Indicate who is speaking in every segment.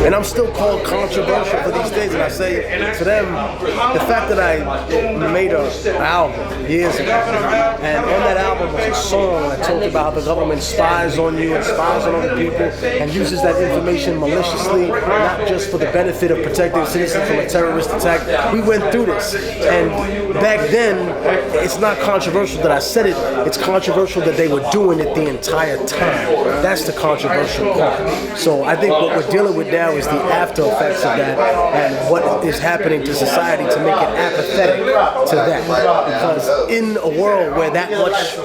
Speaker 1: And I'm still called controversial for these things. And I say to them, the fact that I made an album years ago, and on that album was a song that talked about how the government spies on you and spies on other people and uses that information maliciously, not just for the benefit of protecting citizens from a terrorist attack. We went through this. And back then, it's not controversial that I said it. It's controversial that they were doing it the entire time. That's the controversial part. So I think what we're dealing with now is the after effects of that and what is happening to society to make it apathetic to that. Because in a world where that much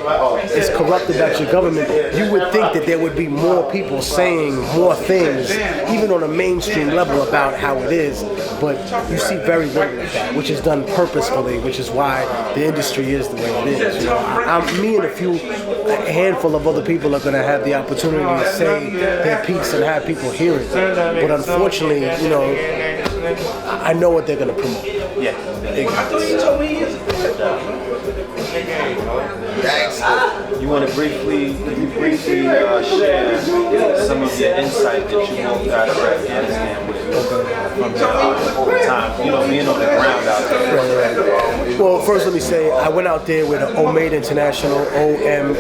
Speaker 1: is corrupted by your government, you would think that there would be more people saying more things, even on a mainstream level, about how it is. But you see very little of that, which is done purposefully, which is why the industry is the way it is. You know, me and a handful of other people are going to have the opportunity to say their piece and have people hear it. But unfortunately, you know, I know what they're going to promote.
Speaker 2: Yeah. You want to briefly share some of your insight that you moved out of Afghanistan with from over time, you know, being on the ground out there?
Speaker 1: Well, first let me say, I went out there with OMEID International, OMEID.org,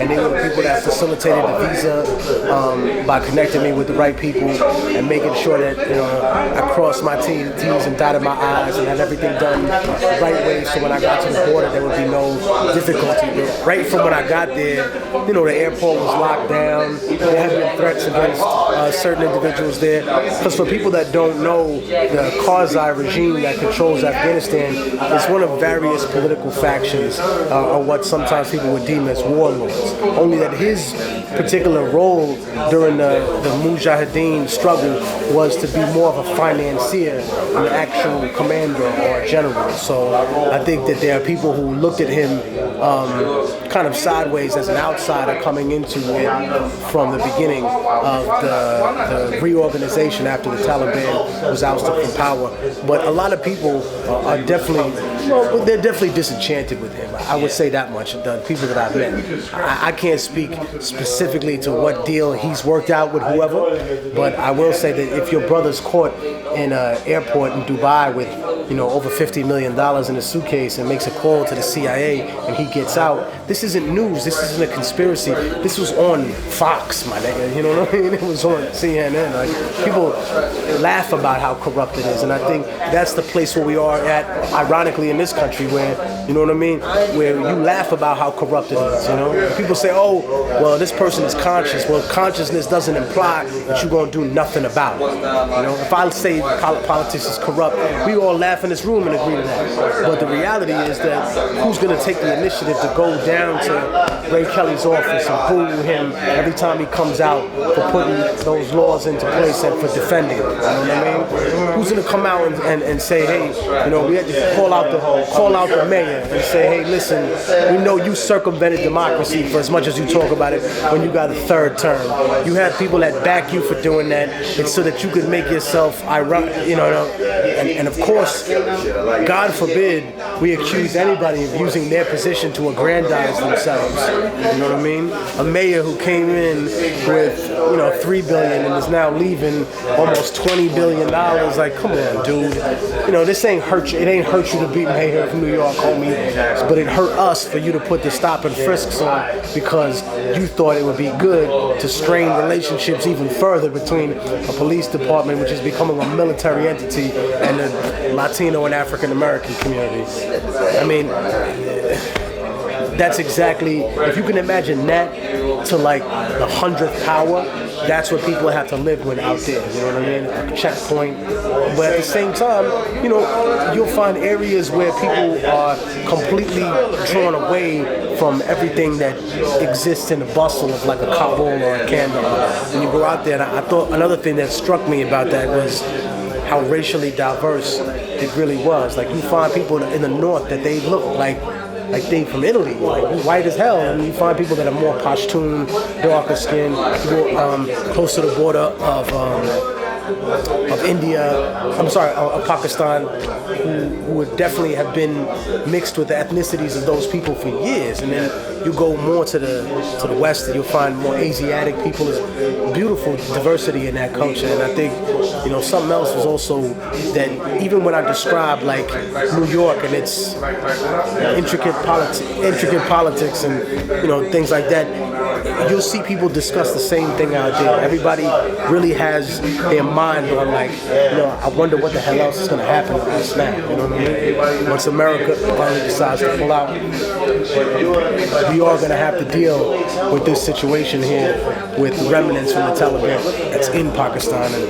Speaker 1: and they were the people that facilitated the visa by connecting me with the right people and making sure that, you know, I crossed my T's and dotted my I's and had everything done the right way, so when I got to the border there would be no difficulty. But right from when I got there, you know, the airport was locked down. There had been threats against certain individuals there. Because for people that don't know, the Karzai regime that controls Afghanistan is one of various political factions, or what sometimes people would deem as warlords. Only that his particular role during the Mujahideen struggle was to be more of a financier, an actual commander or a general. So I think that there are people who looked at him kind of sideways as an outsider coming into it from the beginning of the reorganization after the Taliban was ousted from power. But a lot of people are definitely, well, they're definitely disenchanted with him. I would say that much, the people that I've met. I can't speak specifically to what deal he's worked out with whoever, but I will say that if your brother's caught in an airport in Dubai with, you know, over $50 million in a suitcase and makes a call to the CIA and he gets out, this isn't news, this isn't a conspiracy, this was on Fox, my nigga, you know what I mean? It was on CNN. Like, people laugh about how corrupt it is, and I think that's the place where we are at, ironically, in this country, where, you know what I mean, where you laugh about how corrupt it is, you know? People say, oh, well, this person is conscious. Well, consciousness doesn't imply that you're going to do nothing about it. You know, if I say politics is corrupt, we all laugh in this room and agree to that. But the reality is that who's going to take the initiative to go down to Ray Kelly's office and boo him every time he comes out for putting those laws into place and for defending it? You know what I mean? Who's going to come out and say, hey, you know, we had to call out the mayor and say, hey, listen, we know you circumvented democracy for as much as you talk about it when you got a third term. You had people that back you for doing that, and so that you could make yourself ironic, you know, and of course, God forbid we accuse anybody of using their position to aggrandize themselves. You know what I mean? A mayor who came in with, you know, $3 billion and is now leaving almost $20 billion. Like, come on, dude. You know, this ain't hurt you. It ain't hurt you to be mayor of New York, homie. But it hurt us for you to put the stop and frisks on because you thought it would be good to strain relationships even further between a police department, which is becoming a military entity, and the Latino and African American communities. I mean, that's exactly, if you can imagine that to like the 100th power, that's what people have to live with out there, you know what I mean? A checkpoint. But at the same time, you know, you'll find areas where people are completely drawn away from everything that exists in the bustle of like a Kabul or a Kandahar. When you go out there, and I thought another thing that struck me about that was how racially diverse it really was. Like, you find people in the north that they look like they from Italy, like white as hell, and you find people that are more Pashtun, darker skin, more close to the border of of India, of Pakistan, who would definitely have been mixed with the ethnicities of those people for years. And then you go more to the west, and you'll find more Asiatic people. There's beautiful diversity in that culture. And I think, something else was also that even when I describe like New York and its intricate politics and things like that, you'll see people discuss the same thing out there. Everybody really has their mind on like, I wonder what the hell else is going to happen on this now. You know what I mean? Once America finally decides to pull out, we are going to have to deal with this situation here with remnants from the Taliban that's in Pakistan. And,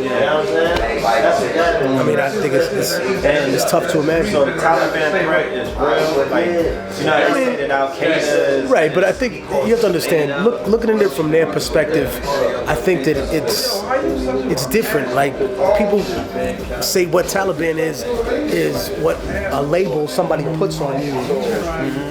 Speaker 1: I think it's tough to imagine.
Speaker 2: So the Taliban threat is real. Like, they say that Al-Qaeda is...
Speaker 1: Right, but I think you have to understand, looking at it from their perspective, I think that it's different. Like, people say what Taliban is what a label somebody puts on you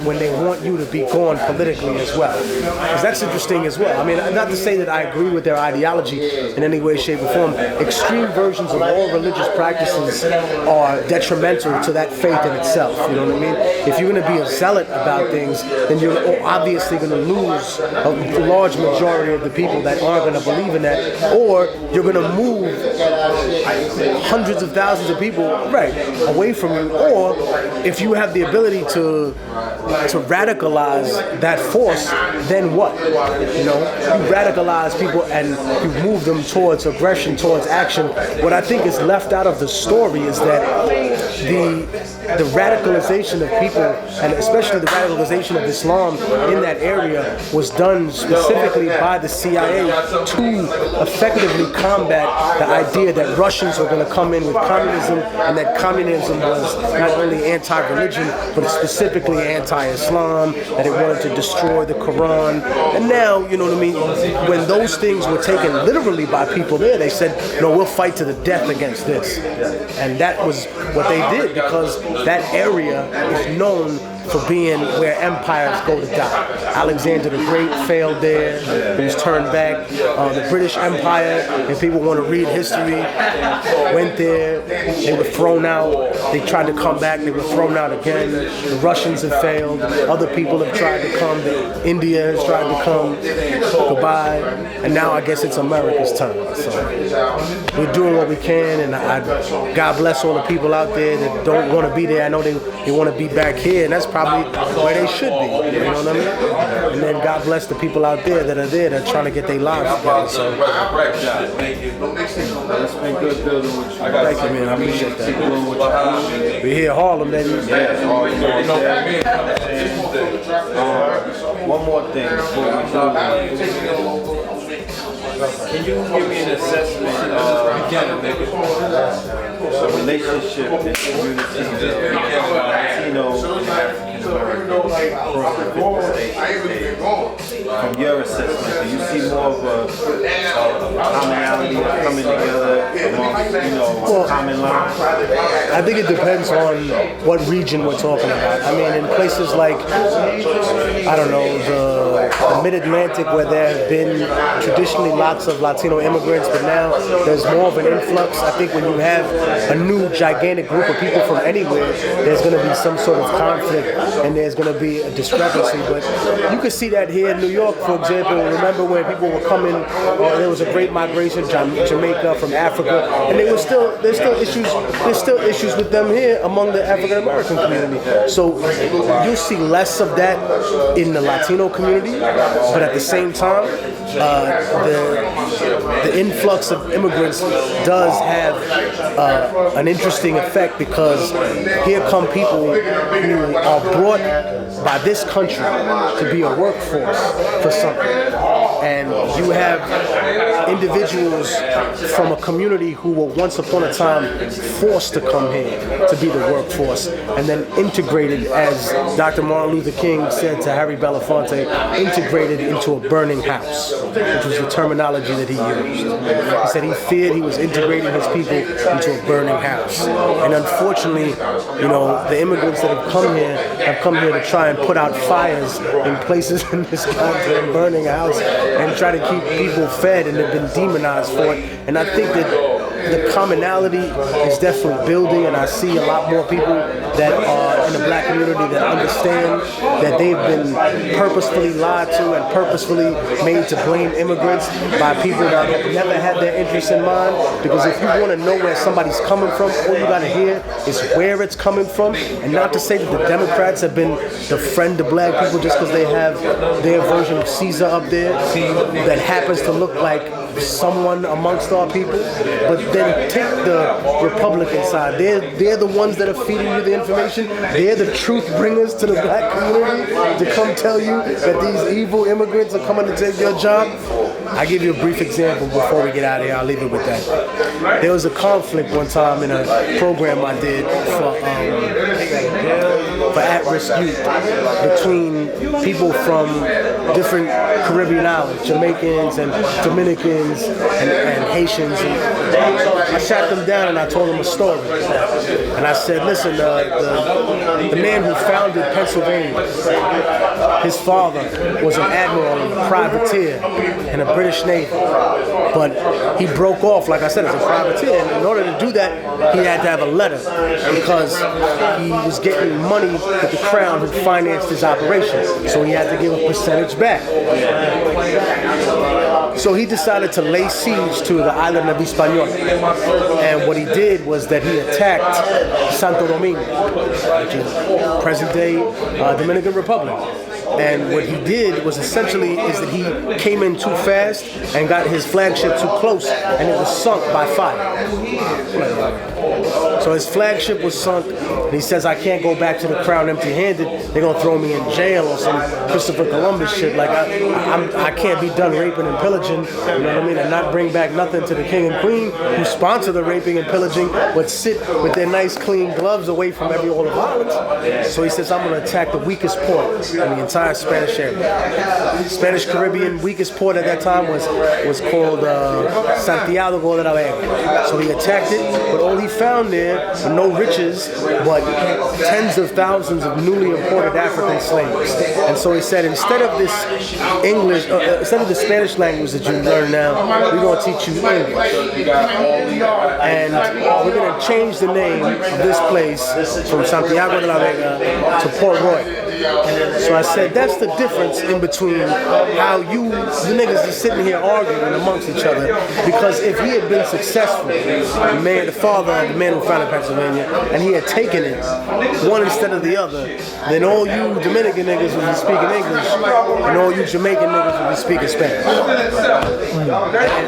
Speaker 1: when they want you to be gone politically as well. Because that's interesting as well. Not to say that I agree with their ideology in any way, shape, or form. Extreme versions of all religious practices are detrimental to that faith in itself. You know what I mean? If you're going to be a zealot about things, then you're obviously going to lose a large majority of the people that aren't going to believe in that, or you're going to move hundreds of thousands of people away from you. Or if you have the ability to radicalize that force, then what? You radicalize people and you move them towards aggression, towards action. What I think is left out of the story is that the radicalization of people, and especially the radicalization of Islam in that area, was done specifically by the CIA to effectively combat the idea that Russians were going to come in with communism, and that communism was not only anti-religion, but specifically anti-Islam, that it wanted to destroy the Quran. And now, when those things were taken literally by people there, they said, no, we'll fight to the death against this. And that was what they did, because that area is known for being where empires go to die. Alexander the Great failed there. He was turned back. The British Empire, if people want to read history, went there. They were thrown out. They tried to come back. They were thrown out again. The Russians have failed. Other people have tried to come. India has tried to come. Goodbye. And now I guess it's America's turn. So we're doing what we can, and God bless all the people out there that don't want to be there. I know they want to be back here, and that's probably where they should be. You know what I mean? And then God bless the people out there that are trying to get their lives together. So
Speaker 2: it's been good building with you.
Speaker 1: Thank you, man. I appreciate that. We're here, Harlem, baby.
Speaker 2: One more thing before we do. Can you give me an assessment of the relationship and community of Latinos and African Americans across the 50 states? From your assessment, do you see more of a commonality coming together amongst, common lines?
Speaker 1: I think it depends on what region we're talking about. In places like, the Mid-Atlantic, where there have been traditionally lots of Latino immigrants, but now there's more of an influx. I think when you have a new gigantic group of people from anywhere, there's going to be some sort of conflict and there's going to be a discrepancy. But you can see that here in New York, for example. Remember when people were coming, there was a great migration to Jamaica from Africa, and there's still issues with them here among the African American community. So you'll see less of that in the Latino community, but at the same time, the influx of immigrants does have an interesting effect, because here come people who are brought by this country to be a workforce for something. And you have individuals from a community who were once upon a time forced to come here to be the workforce, and then integrated, as Dr. Martin Luther King said to Harry Belafonte, integrated into a burning house, which was the terminology that he used. He said he feared he was integrating his people into a burning house. And unfortunately, the immigrants that have come here to try and put out fires in places in this goddamn burning house and try to keep people fed, and they've been demonized for it. And I think that the commonality is definitely building, and I see a lot more people that are in the black community that understand that they've been purposefully lied to and purposefully made to blame immigrants by people that have never had their interests in mind. Because if you want to know where somebody's coming from, all you got to hear is where it's coming from, and not to say that the Democrats have been the friend of black people just because they have their version of Caesar up there that happens to look like someone amongst our people. But then take the Republican side. They're the ones that are feeding you the information. They're the truth bringers to the black community to come tell you that these evil immigrants are coming to take your job. I'll give you a brief example before we get out of here. I'll leave it with that. There was a conflict one time in a program I did for at-risk youth between people from different Caribbean islands, Jamaicans and Dominicans and Haitians. And I sat them down and I told them a story. And I said, listen, the man who founded Pennsylvania, his father was an admiral and a privateer in the British Navy. But he broke off, like I said, as a privateer. And in order to do that, he had to have a letter because he was getting money that the crown had financed his operation. So he had to give a percentage back. So he decided to lay siege to the island of Hispaniola. And what he did was that he attacked Santo Domingo, which is present-day Dominican Republic. And what he did was essentially is that he came in too fast and got his flagship too close, and it was sunk by fire. So his flagship was sunk, and he says, I can't go back to the crown empty-handed. They're going to throw me in jail or some Christopher Columbus shit. Like, I can't be done raping and pillaging, you know what I mean, and not bring back nothing to the king and queen who sponsor the raping and pillaging, but sit with their nice, clean gloves away from all the violence. So he says, I'm going to attack the weakest port in the entire Spanish area. Spanish Caribbean weakest port at that time was called Santiago de la Vega. So he attacked it, but all he found there were no riches, but tens of thousands of newly imported African slaves. And so he said, instead of this English, instead of the Spanish language that you learn now, we're going to teach you English. And we're going to change the name of this place from Santiago de la Vega to Port Royal. So I said, that's the difference in between how you niggas are sitting here arguing amongst each other. Because if he had been successful, the father of the man who founded Pennsylvania, and he had taken it, one instead of the other, then all you Dominican niggas would be speaking English, and all you Jamaican niggas would be speaking Spanish.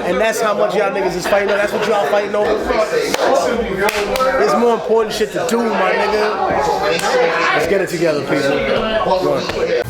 Speaker 1: And that's how much y'all niggas is fighting over. That's what y'all fighting over. There's more important shit to do, my nigga. Let's get it together, people.